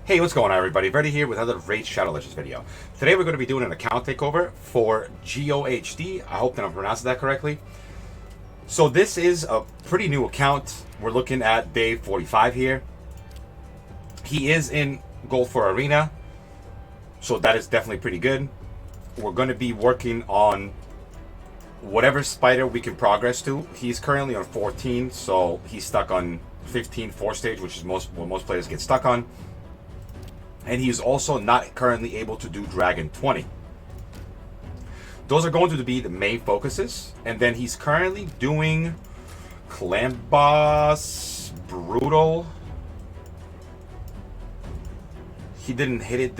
Hey, what's going on, everybody? Ready here with another Raid Shadow Legends video. Today we're going to be doing an account takeover for Jeeohhdee. I hope that I'm pronouncing that correctly. So this is a pretty new account. We're looking at day 45 here. He is in Gold for Arena, so that is definitely pretty good. We're going to be working on whatever spider we can progress to. He's currently on 14, so he's stuck on 15 4 stage, which is what most players get stuck on. And he is also not currently able to do Dragon 20. Those are going to be the main focuses. And then he's currently doing Clan Boss, Brutal. He didn't hit it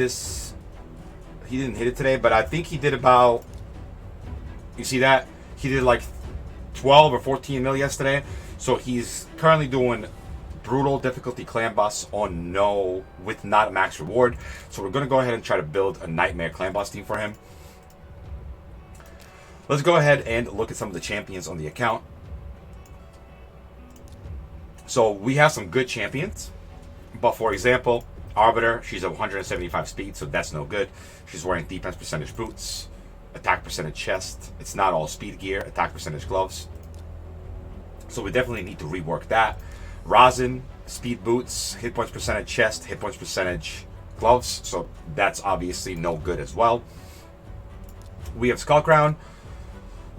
today, but I think he did about, you see that? He did like 12 or 14 mil yesterday. So he's currently doing Brutal difficulty Clan Boss on no with not a max reward. So we're going to go ahead and try to build a Nightmare Clan Boss team for him. Let's go ahead and look at some of the champions on the account. So we have some good champions. But for example, Arbiter, she's at 175 speed, so that's no good. She's wearing defense percentage boots, attack percentage chest. It's not all speed gear, attack percentage gloves. So we definitely need to rework that. Rosin, speed boots, hit points percentage chest, hit points percentage gloves. So that's obviously no good as well. We have Skull Crown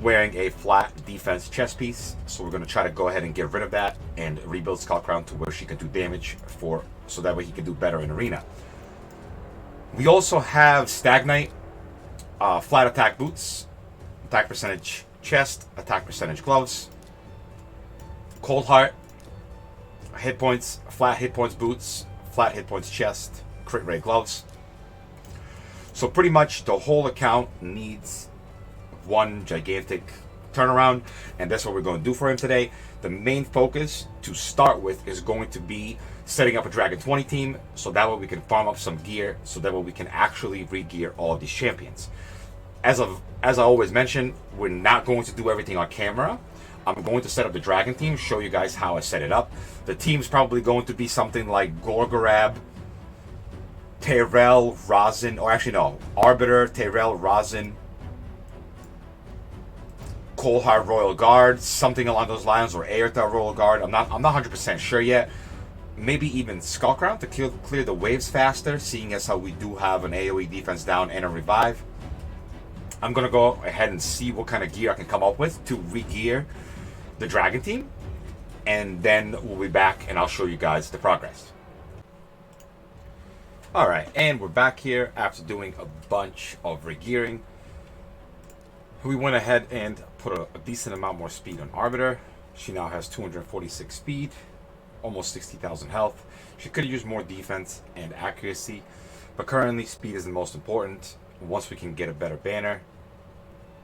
wearing a flat defense chest piece. So we're going to try to go ahead and get rid of that and rebuild Skull Crown to where she can do damage so that way he can do better in arena. We also have Stagnite, flat attack boots, attack percentage chest, attack percentage gloves. Cold Heart, hit points, flat hit points boots, flat hit points chest, crit rate gloves. So pretty much the whole account needs one gigantic turnaround, and that's what we're going to do for him today. The main focus to start with is going to be setting up a Dragon 20 team, so that way we can farm up some gear, so that way we can actually re-gear all of these champions. As I always mention, we're not going to do everything on camera. I'm going to set up the Dragon team, show you guys how I set it up. The team's probably going to be something like Gorgorab, Tyrell, Rosin, or actually no, Arbiter, Tyrell, Rosin, Coldheart Royal Guard, something along those lines, or Aertha Royal Guard. I'm not 100% sure yet. Maybe even Skullcrown to clear the waves faster, seeing as how we do have an AoE defense down and a revive. I'm going to go ahead and see what kind of gear I can come up with to re-gear the Dragon team, and then we'll be back and I'll show you guys the progress. Alright, and we're back here after doing a bunch of re-gearing. We went ahead and put a decent amount more speed on Arbiter. She now has 246 speed, almost 60,000 health. She could use more defense and accuracy, but currently speed is the most important. Once we can get a better banner,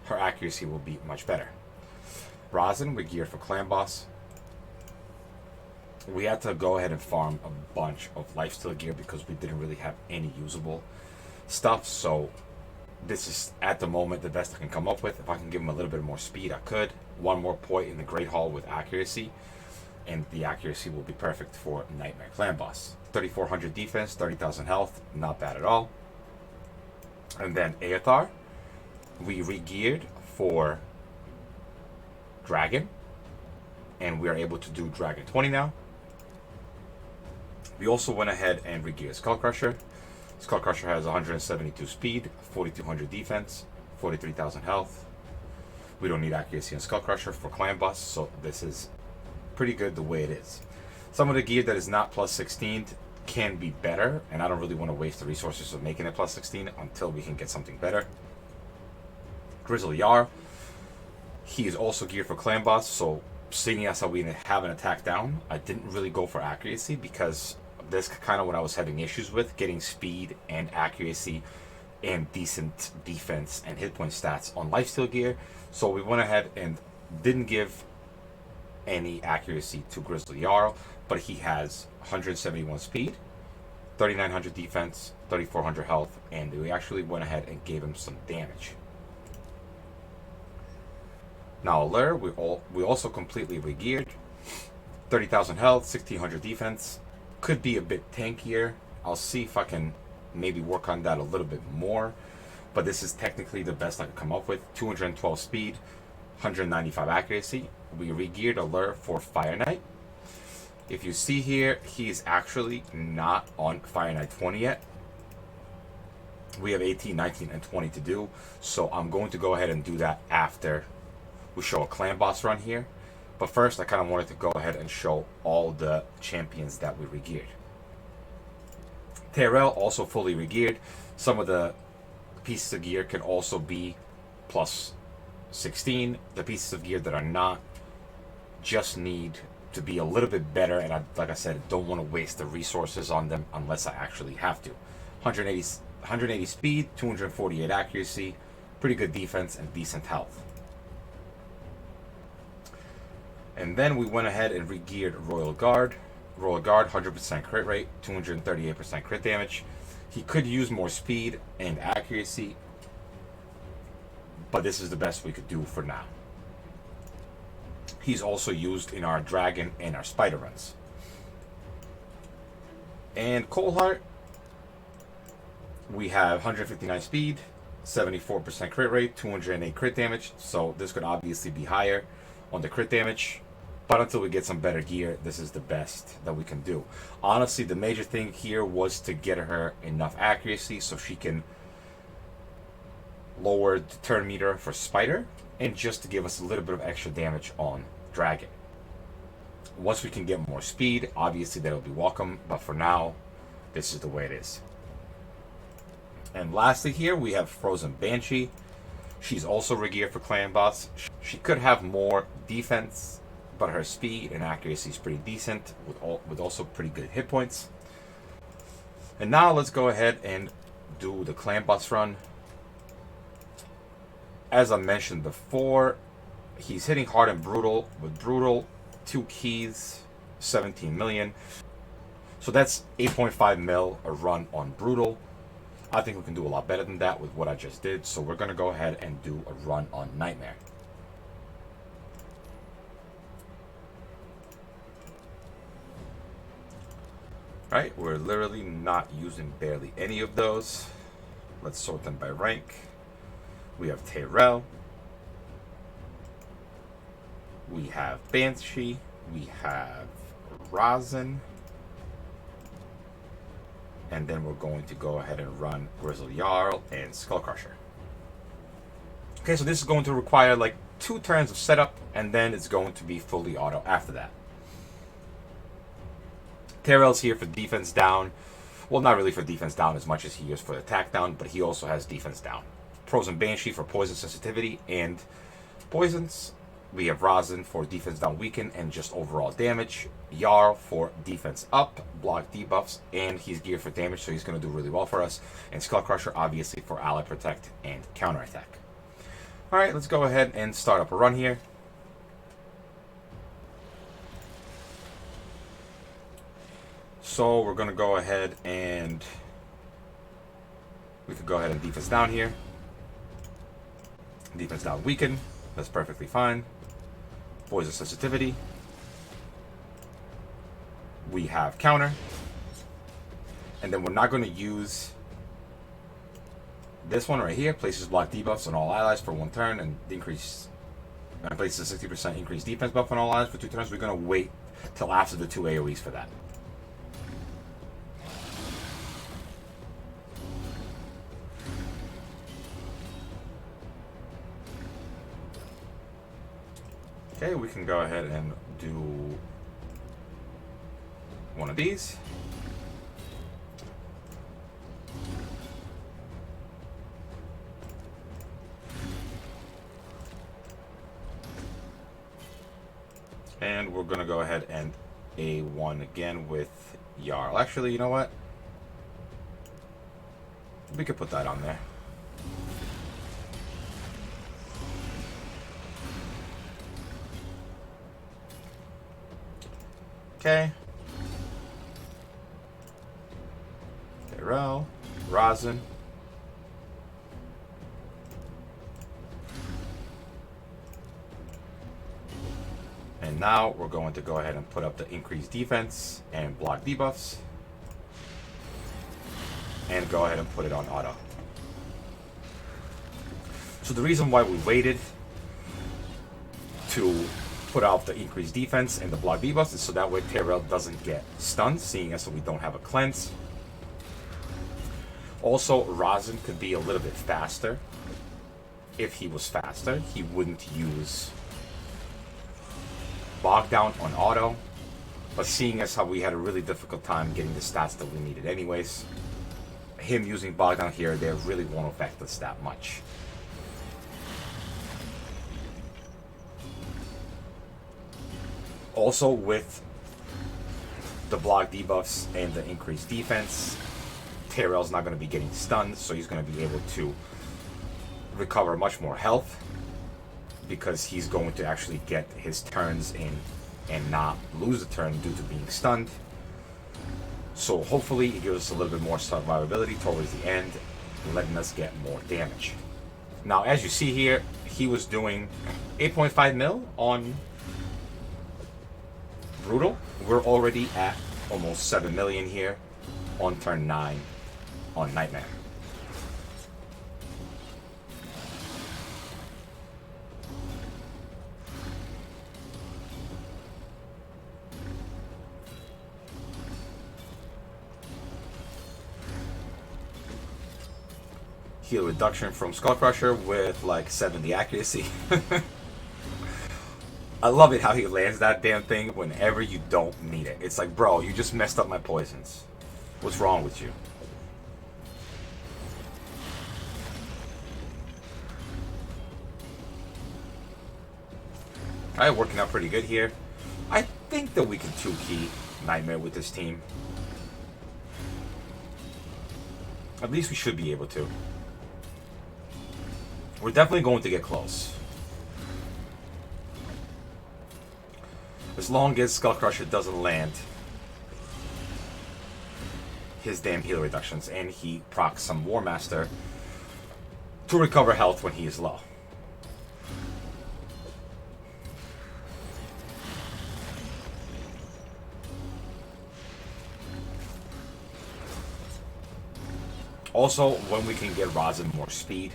her accuracy will be much better. Rosin, we geared for Clan Boss. We had to go ahead and farm a bunch of lifesteal gear because we didn't really have any usable stuff. So this is at the moment the best I can come up with. If I can give him a little bit more speed, I could. One more point in the Great Hall with accuracy, and the accuracy will be perfect for Nightmare Clan Boss. 3,400 defense, 30,000 health, not bad at all. And then Aerthar, we re-geared for Dragon, and we are able to do Dragon 20 now. We also went ahead and re-geared Skullcrusher. Skullcrusher has 172 speed, 4,200 defense, 43,000 health. We don't need accuracy on Skullcrusher for Clan Boss, so this is pretty good the way it is. Some of the gear that is not plus 16 can be better, and I don't really want to waste the resources of making it plus 16 until we can get something better. Grizzly Yar, he is also geared for Clan Boss, so seeing as how we have an attack down, I didn't really go for accuracy because this is kind of what I was having issues with, getting speed and accuracy and decent defense and hit point stats on lifesteal gear. So we went ahead and didn't give any accuracy to Grizzly Jarl, but he has 171 speed, 3,900 defense, 3,400 health, and we actually went ahead and gave him some damage. Now Allure, we also completely re-geared. 30,000 health, 1,600 defense. Could be a bit tankier I'll see if I can maybe work on that a little bit more. But this is technically the best I could come up with. 212 speed, 195 accuracy. We re-geared Allure for Fire Knight. If you see here, he's actually not on Fire Knight 20 yet. We have 18, 19, and 20 to do. So I'm going to go ahead and do that after we show a clan boss run here. But first, I kind of wanted to go ahead and show all the champions that we re-geared. Tyrell also fully re-geared. Some of the pieces of gear can also be plus 16. The pieces of gear that are not just need to be a little bit better, and like I said, don't want to waste the resources on them unless I actually have to. 180 speed, 248 accuracy, pretty good defense, and decent health. And then we went ahead and re-geared Royal Guard. Royal Guard, 100% crit rate, 238% crit damage. He could use more speed and accuracy, but this is the best we could do for now. He's also used in our Dragon and our Spider runs. And Coldheart, we have 159 speed, 74% crit rate, 208 crit damage, so this could obviously be higher on the crit damage. But until we get some better gear, this is the best that we can do. Honestly, the major thing here was to get her enough accuracy so she can lower the turn meter for Spider, and just to give us a little bit of extra damage on Dragon. Once we can get more speed, obviously that'll be welcome, but for now, this is the way it is. And lastly here, we have Frozen Banshee. She's also re-geared for Clan Boss. She could have more defense, but her speed and accuracy is pretty decent, with also pretty good hit points. And now let's go ahead and do the Clan Boss run. As I mentioned before, he's hitting hard and brutal. With brutal, 2 keys, 17 million. So that's 8.5 mil a run on brutal. I think we can do a lot better than that with what I just did. So we're going to go ahead and do a run on Nightmare. Right, we're literally not using barely any of those. Let's sort them by rank. We have Tyrell. We have Banshee. We have Rosin. And then we're going to go ahead and run Grizzle Jarl and Skullcrusher. Okay, so this is going to require like 2 turns of setup, and then it's going to be fully auto after that. Tyrell's here for defense down. Well, not really for defense down as much as he is for attack down, but he also has defense down. Frozen Banshee for poison sensitivity and poisons. We have Rosin for defense down weaken and just overall damage. Jarl for defense up, block debuffs, and he's geared for damage, so he's going to do really well for us. And Skullcrusher obviously for ally protect and counterattack. Alright, let's go ahead and start up a run here. So we're going to go ahead and we could go ahead and defense down here. Defense down weaken. That's perfectly fine. Poison sensitivity. We have counter. And then we're not going to use this one right here. Places block debuffs on all allies for 1 turn and increase. And places a 60% increased defense buff on all allies for 2 turns. We're going to wait till after the 2 AoEs for that. Okay, we can go ahead and do one of these. And we're going to go ahead and A1 again with Jarl. Actually, you know what? We could put that on there. Okay. Tyrell, Rosin. And now we're going to go ahead and put up the increased defense and block debuffs. and go ahead and put it on auto. So the reason why we waited to put out the increased defense and the block debuffs is so that way Tyrell doesn't get stunned, seeing as we don't have a cleanse. Also, Rosin could be a little bit faster. If he was faster, he wouldn't use Bog Down on auto. But seeing as how we had a really difficult time getting the stats that we needed anyways, him using Bog Down here there really won't affect us that much. Also, with the block debuffs and the increased defense, Tyrell's not going to be getting stunned, so he's going to be able to recover much more health because he's going to actually get his turns in and not lose a turn due to being stunned. So hopefully it gives us a little bit more survivability towards the end, letting us get more damage. Now, as you see here, he was doing 8.5 mil on Brutal. We're already at almost 7 million here on turn 9 on Nightmare. Heal reduction from Skull Crusher with like 70 accuracy. I love it how he lands that damn thing whenever you don't need it. It's like, bro, you just messed up my poisons. What's wrong with you? Alright, working out pretty good here. I think that we can 2-key Nightmare with this team. At least we should be able to. We're definitely going to get close. As long as Skull Crusher doesn't land his damn heal reductions and he procs some War Master to recover health when he is low. Also, when we can get Rosin more speed,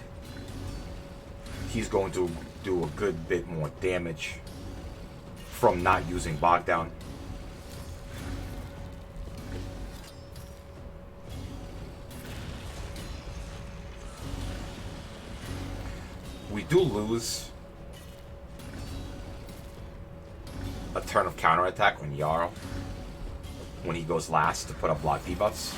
he's going to do a good bit more damage from not using Bog Down. We do lose a turn of counterattack when Jarl, when he goes last to put up block debuffs.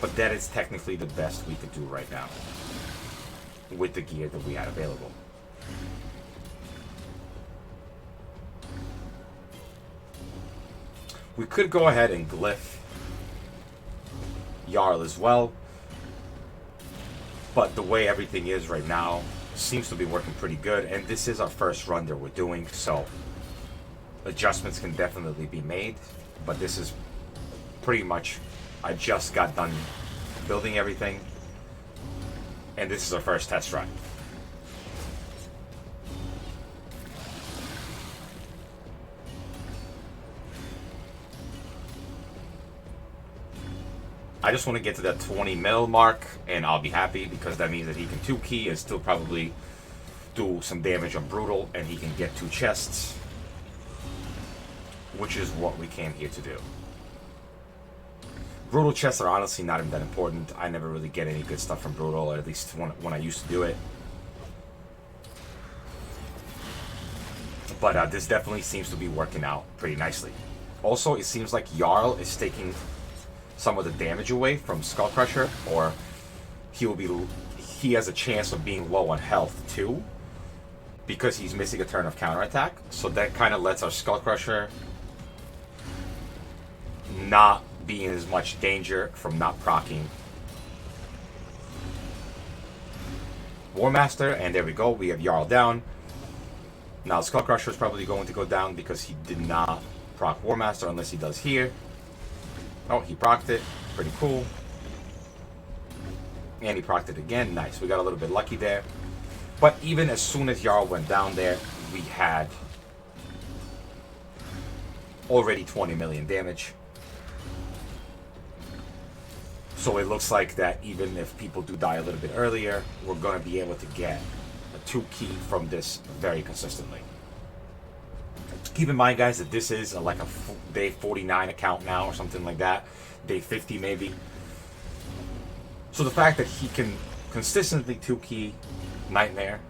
But that is technically the best we could do right now with the gear that we had available. We could go ahead and glyph Jarl as well, but the way everything is right now seems to be working pretty good, and this is our first run that we're doing, so adjustments can definitely be made, but this is pretty much, I just got done building everything, and this is our first test run. I just want to get to that 20 mil mark, and I'll be happy, because that means that he can 2-key and still probably do some damage on Brutal, and he can get 2 chests, which is what we came here to do. Brutal chests are honestly not even that important. I never really get any good stuff from Brutal, or at least when I used to do it. But this definitely seems to be working out pretty nicely. Also, it seems like Jarl is taking some of the damage away from Skull Crusher, or he has a chance of being low on health too, because he's missing a turn of counterattack. So that kind of lets our Skull Crusher not be in as much danger from not proccing War Master, and there we go, we have Jarl down. Now Skull Crusher is probably going to go down because he did not proc War Master, unless he does here. Oh, he procced it, pretty cool. And he procced it again, nice, we got a little bit lucky there. But even as soon as Jarl went down there, we had already 20 million damage. So it looks like that even if people do die a little bit earlier, we're going to be able to get a 2 key from this very consistently. Keep in mind, guys, that this is like a day 49 account now or something like that. Day 50 maybe. So the fact that he can consistently 2 key Nightmare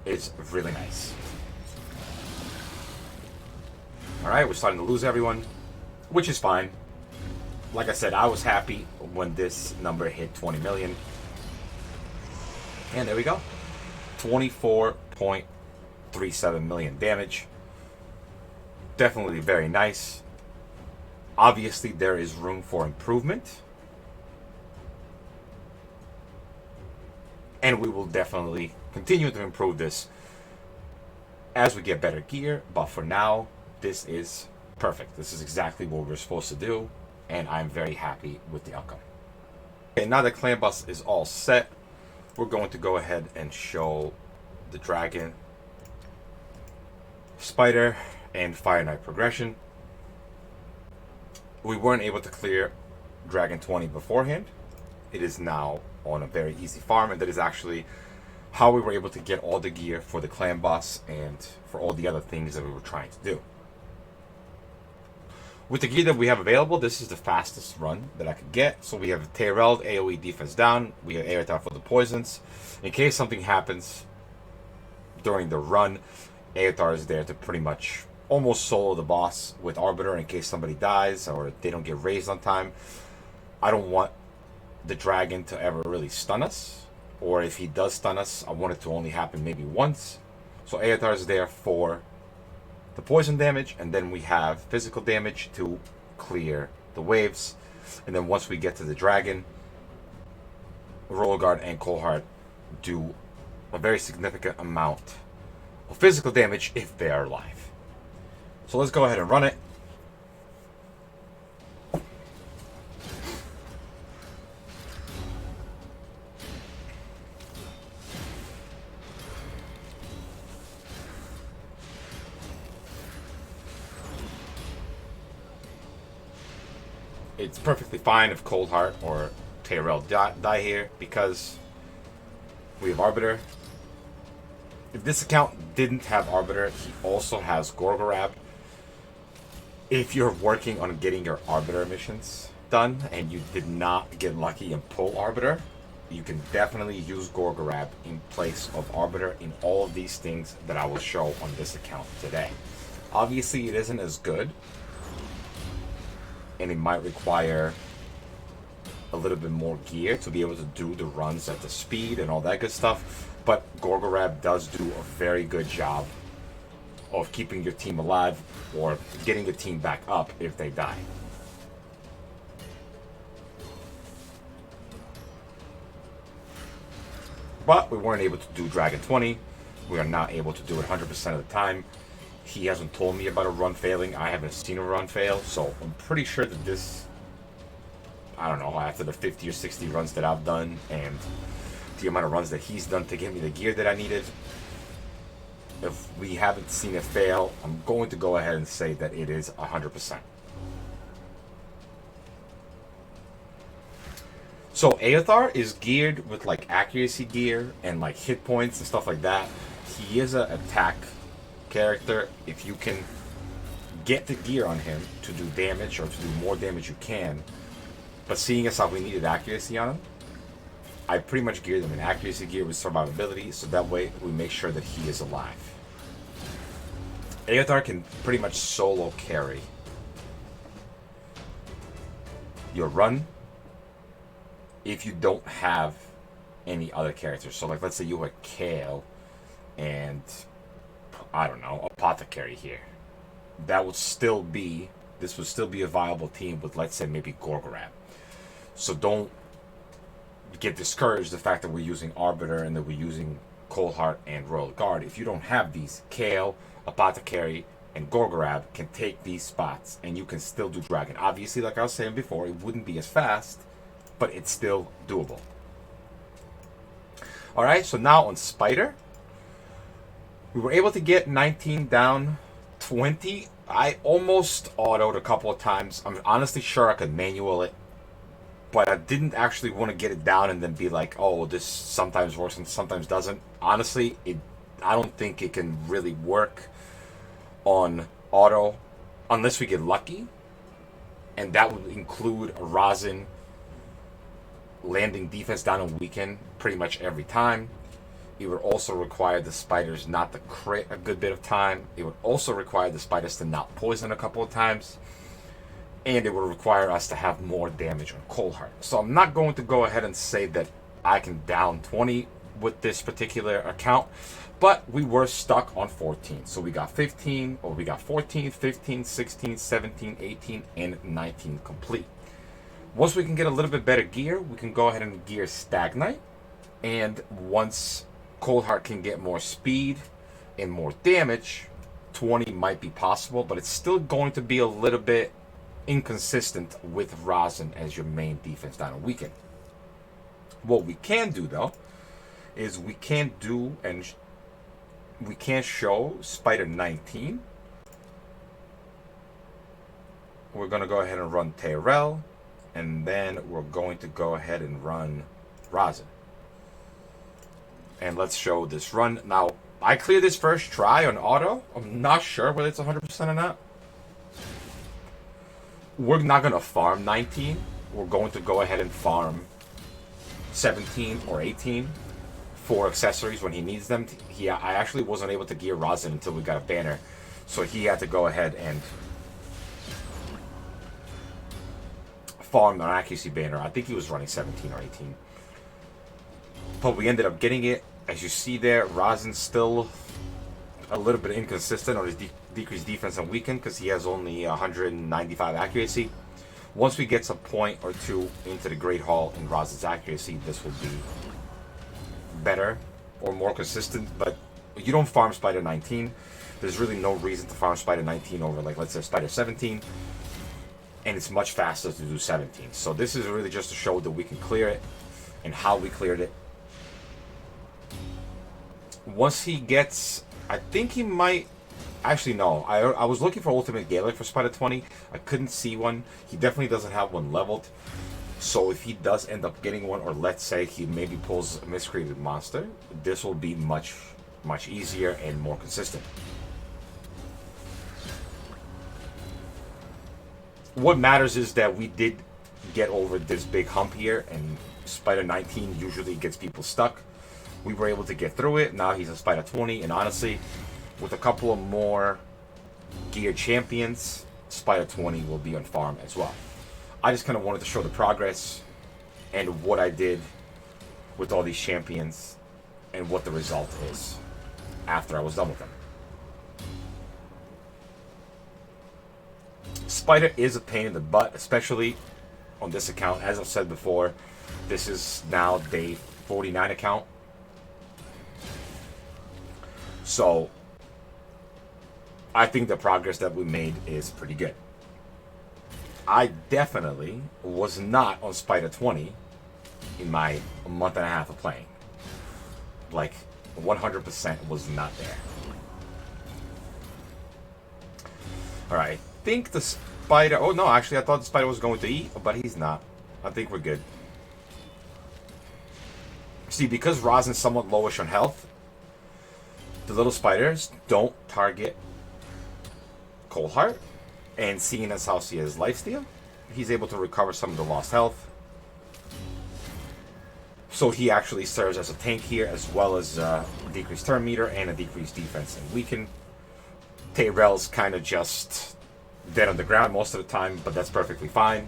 is really nice. Alright, we're starting to lose everyone, which is fine. Like I said, I was happy when this number hit 20 million. And there we go. 24.37 million damage. Definitely very nice. Obviously, there is room for improvement. And we will definitely continue to improve this as we get better gear. But for now, this is perfect. This is exactly what we're supposed to do. And I'm very happy with the outcome. Okay, now that Clan Boss is all set, we're going to go ahead and show the Dragon, Spider, and Fire Knight progression. We weren't able to clear Dragon 20 beforehand. It is now on a very easy farm, and that is actually how we were able to get all the gear for the Clan Boss and for all the other things that we were trying to do. With the gear that we have available, this is the fastest run that I could get. So we have Tyrell, AoE defense down. We have Airtar for the poisons. In case something happens during the run, Airtar is there to pretty much almost solo the boss with Arbiter in case somebody dies or they don't get raised on time. I don't want the dragon to ever really stun us. Or if he does stun us, I want it to only happen maybe once. So Airtar is there for the poison damage, and then we have physical damage to clear the waves. And then once we get to the dragon, Royal Guard and Coldheart do a very significant amount of physical damage if they are alive. So let's go ahead and run it. It's perfectly fine if Coldheart or Tyrell die here because we have Arbiter. If this account didn't have Arbiter, he also has Gorgorab. If you're working on getting your Arbiter missions done and you did not get lucky and pull Arbiter, you can definitely use Gorgorab in place of Arbiter in all of these things that I will show on this account today. Obviously, it isn't as good, and it might require a little bit more gear to be able to do the runs at the speed and all that good stuff. But Gorgorab does do a very good job of keeping your team alive or getting the team back up if they die. But we weren't able to do Dragon 20. We are not able to do it 100% of the time. He hasn't told me about a run failing. I haven't seen a run fail, so I'm pretty sure that this, I don't know, after the 50 or 60 runs that I've done and the amount of runs that he's done to get me the gear that I needed, if we haven't seen it fail, I'm going to go ahead and say that it is 100%. So Aothar is geared with like accuracy gear and like hit points and stuff like that. He is an attack character. If you can get the gear on him to do damage or to do more damage, you can. But seeing as how we needed accuracy on him, I pretty much geared him in accuracy gear with survivability, so that way we make sure that he is alive. Aothar can pretty much solo carry your run if you don't have any other characters. So like, let's say you had Kale and I don't know, Apothecary here. That would still be, this would still be a viable team with, let's say, maybe Gorgorab. So don't get discouraged the fact that we're using Arbiter and that we're using Coldheart and Royal Guard. If you don't have these, Kale, Apothecary, and Gorgorab can take these spots and you can still do Dragon. Obviously, like I was saying before, it wouldn't be as fast, but it's still doable. Alright, so now on Spider, we were able to get 19 down, 20 I almost autoed a couple of times. I'm honestly sure I could manual it, but I didn't actually want to get it down and then be like, oh, this sometimes works and sometimes doesn't. Honestly, I don't think it can really work on auto unless we get lucky, and that would include Rosin landing defense down on weekend pretty much every time. It would also require the spiders not to crit a good bit of time. It would also require the spiders to not poison a couple of times. And it would require us to have more damage on Cold Heart. So I'm not going to go ahead and say that I can down 20 with this particular account. But we were stuck on 14. So we got 15, or we got 14, 15, 16, 17, 18, and 19 complete. Once we can get a little bit better gear, we can go ahead and gear Stagnite. And once Cold Heart can get more speed and more damage, 20 might be possible, but it's still going to be a little bit inconsistent with Rosin as your main defense down a weekend. What we can do, though, is we can show Spider 19. We're going to go ahead and run Tyrell, and then we're going to go ahead and run Rosin. And let's show this run. Now, I cleared this first try on auto. I'm not sure whether it's 100% or not. We're not going to farm 19. We're going to go ahead and farm 17 or 18 for accessories when he needs them. I actually wasn't able to gear Rosin until we got a banner. So he had to go ahead and farm an accuracy banner. I think he was running 17 or 18. But we ended up getting it. As you see there, Rosin's still a little bit inconsistent on his decreased defense on weekend because he has only 195 accuracy. Once we get a point or two into the Great Hall in Rosin's accuracy, this will be better or more consistent. But you don't farm Spider 19. There's really no reason to farm Spider 19 over, like, let's say Spider 17. And it's much faster to do 17. So this is really just to show that we can clear it and how we cleared it. Once he gets, I think he might, actually no, I was looking for Ultimate Gaelic for Spider 20. I couldn't see one. He definitely doesn't have one leveled. So if he does end up getting one, or let's say he maybe pulls a Miscreated Monster, this will be much, much easier and more consistent. What matters is that we did get over this big hump here, and Spider 19 usually gets people stuck. We were able to get through it. Now he's a Spider 20, and honestly, with a couple of more geared champions, Spider 20 will be on farm as well. I just kind of wanted to show the progress and what I did with all these champions and what the result is after I was done with them. Spider is a pain in the butt, especially on this account. As I've said before, this is now day 49 account. So, I think the progress that we made is pretty good. I definitely was not on Spider 20 in my month and a half of playing. Like, 100% was not there. Alright, I think the Spider... Oh, no, actually, I thought the Spider was going to eat, but he's not. I think we're good. See, because Rosin's somewhat lowish on health, the little spiders don't target Cold Heart, and seeing as how he has lifesteal, he's able to recover some of the lost health. So he actually serves as a tank here, as well as a decreased turn meter and a decreased defense and weaken. Tyrell's kind of just dead on the ground most of the time, but that's perfectly fine.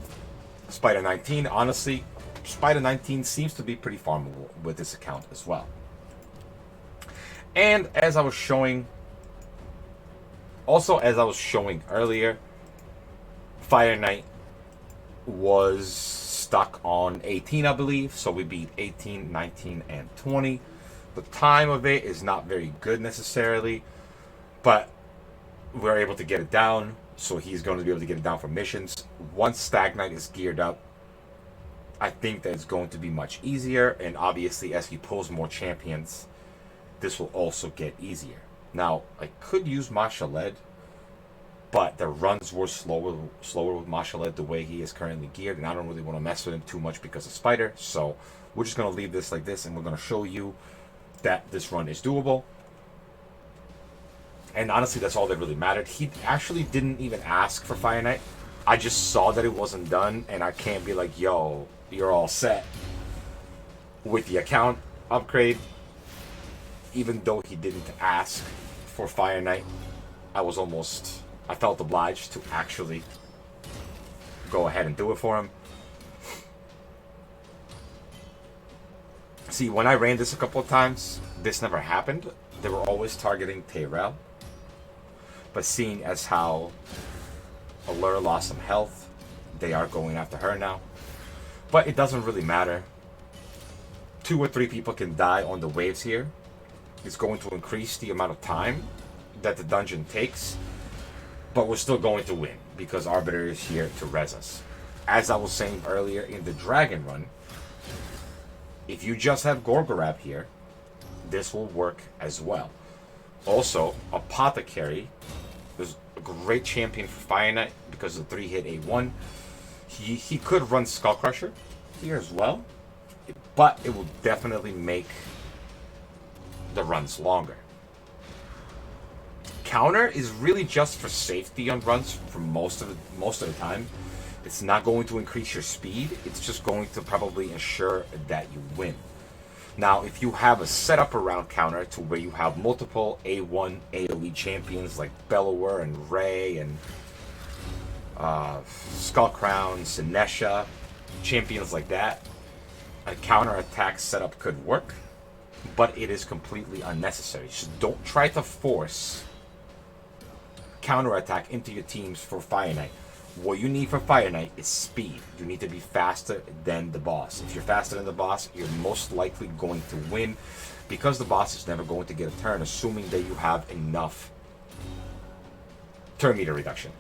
Spider 19, honestly, Spider 19 seems to be pretty farmable with this account as well. And as I was showing, also as I was showing earlier, Fire Knight was stuck on 18, I believe. So we beat 18, 19, and 20. The time of it is not very good necessarily, but we're able to get it down. So he's going to be able to get it down for missions. Once Stagnite is geared up, I think that it's going to be much easier. And obviously, as he pulls more champions, this will also get easier. Now, I could use Mashaled, but the runs were slower with Mashallah the way he is currently geared, and I don't really want to mess with him too much because of Spider. So we're just going to leave this like this, and we're going to show you that this run is doable. And honestly, that's all that really mattered. He actually didn't even ask for Fire Knight. I just saw that it wasn't done, and I can't be like, yo, you're all set with the account upgrade. Even though he didn't ask for Fire Knight, I felt obliged to actually go ahead and do it for him. See, when I ran this a couple of times, this never happened. They were always targeting Tyrell. But seeing as how Allure lost some health, they are going after her now. But it doesn't really matter. 2 or 3 people can die on the waves here. It's going to increase the amount of time that the dungeon takes. But we're still going to win because Arbiter is here to res us. As I was saying earlier in the Dragon run, if you just have Gorgorab here, this will work as well. Also, Apothecary is a great champion for Fire Knight because of the 3-hit A1. He could run Skull Crusher here as well, but it will definitely make the runs longer. Counter is really just for safety on runs for most of the time. It's not going to increase your speed. It's just going to probably ensure that you win. Now, if you have a setup around counter to where you have multiple A1 AoE champions like Bellower and Ray and Skullcrown, Sinesha, champions like that, a counter attack setup could work, but it is completely unnecessary. So don't try to force counter attack into your teams for Fire Knight. What you need for Fire Knight is speed. You need to be faster than the boss. If you're faster than the boss, you're most likely going to win because the boss is never going to get a turn, assuming that you have enough turn meter reduction.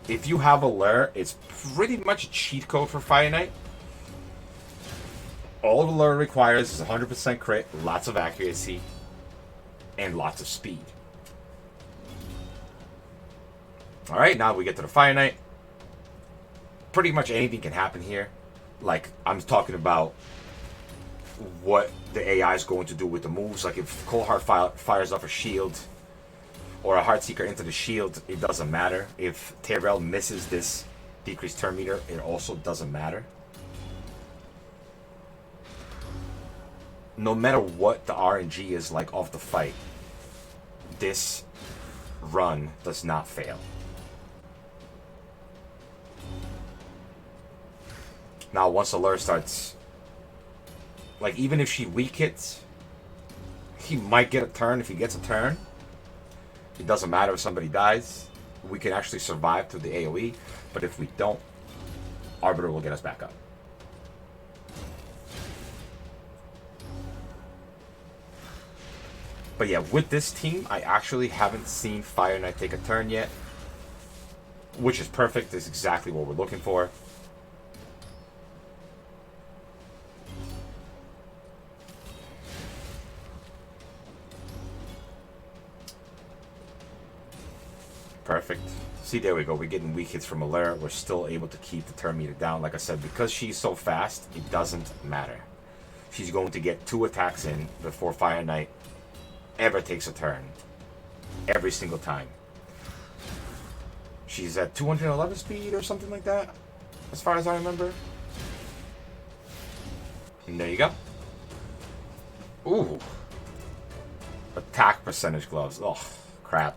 If you have Allure, it's pretty much a cheat code for Fire Knight. All Allure requires is 100% crit, lots of accuracy, and lots of speed. Alright, now we get to the Fire Knight. Pretty much anything can happen here. Like, I'm talking about what the AI is going to do with the moves. Like, if Coldheart fires off a shield or a Heartseeker into the shield, it doesn't matter. If Tyrell misses this decreased turn meter, it also doesn't matter. No matter what the RNG is like off the fight, this run does not fail. Now, once Allure starts, like, even if she weak hits, he might get a turn. If he gets a turn, it doesn't matter if somebody dies. We can actually survive through the AoE, but if we don't, Arbiter will get us back up. But yeah, with this team, I actually haven't seen Fire Knight take a turn yet, which is perfect. This is exactly what we're looking for. Perfect. See, there we go. We're getting weak hits from Allure. We're still able to keep the turn meter down. Like I said, because she's so fast, it doesn't matter. She's going to get 2 attacks in before Fire Knight ever takes a turn. Every single time. She's at 211 speed or something like that, as far as I remember. And there you go. Ooh. Attack percentage gloves. Oh, crap.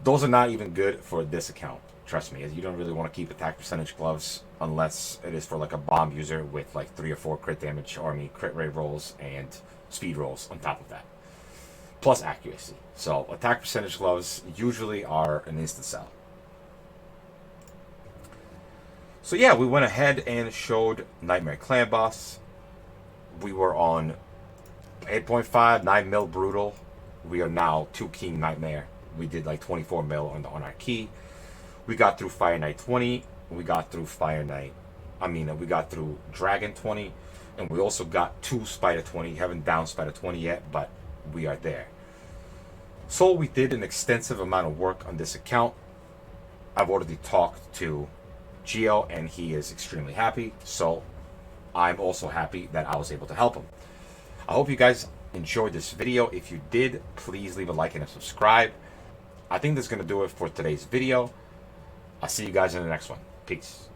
Those are not even good for this account. Trust me, you don't really want to keep attack percentage gloves unless it is for like a bomb user with like 3 or 4 crit damage, or I mean crit rate rolls and speed rolls on top of that. Plus accuracy. So attack percentage gloves usually are an instant sell. So yeah, we went ahead and showed Nightmare Clan Boss. We were on 8.5, 9 mil Brutal. We are now 2 King Nightmare. We did like 24 mil on our key. We got through Fire Knight 20. We got through we got through Dragon 20. And we also got to Spider 20. Haven't down Spider 20 yet, but we are there. So we did an extensive amount of work on this account. I've already talked to Geo and he is extremely happy. So I'm also happy that I was able to help him. I hope you guys enjoyed this video. If you did, please leave a like and a subscribe. I think that's going to do it for today's video. I'll see you guys in the next one. Peace.